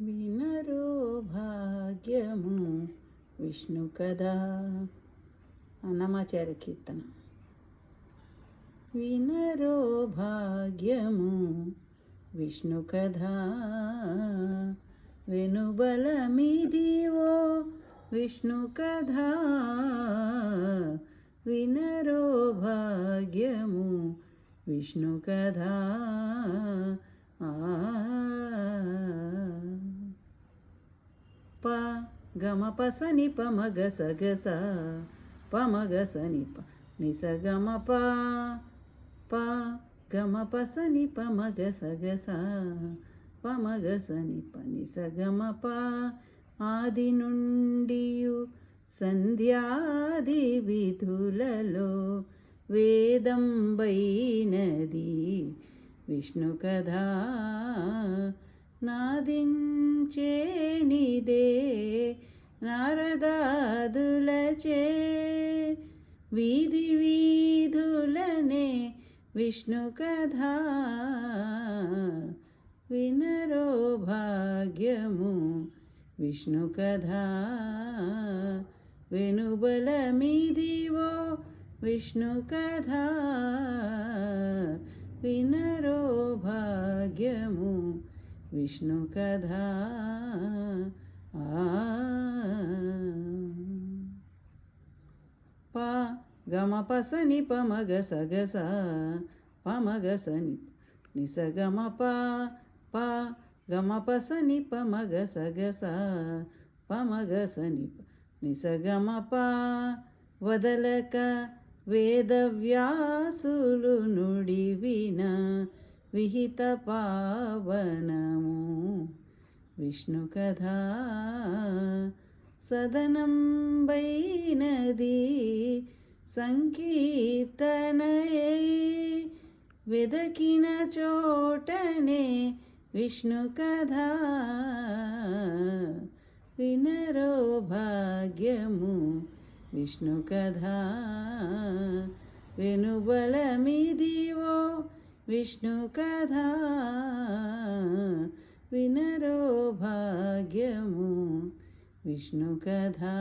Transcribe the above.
వినరో భాగ్యము విష్ణు కదా అన్నమాచార్య కీర్తన. వినరో భాగ్యము విష్ణు కథా వెనుబలమిదివో విష్ణు కథా. వినరో భాగ్యము విష్ణు కథా. ప గమ పసని పమగ సగస పమగ సని ప నిసగమ ప గమ పసని పమగ సగస పమగ సని ప నిసగమ ప. ఆది నుండియు సంధ్యాది విధులలో వేదంబైనది విష్ణు కథా. నాదించేనిదే నారదాదులచే వీధి వీధులనే విష్ణు కథా. వినరో భాగ్యము విష్ణు కథా. వెనుబలమిదివో విష్ణు కథా. వినరో భాగ్యము విష్ణు కథా. ప గమ పసని పమగ సగస పమగ సని నిసగమ ప గమ పసని పమగ సగస పమగ సని నిసగమ ప. వదలక వేదవ్యాసులు నుడివిన విహిత పావనము విష్ణు కథా. సదనం బైనది సంకీర్తనయై వెదకిన చోటనే విష్ణు కథా. వినరో భాగ్యము విష్ణు కథా. వెనుబలమిదివో విష్ణు కథా. వినరో భాగ్యము విష్ణు కథా.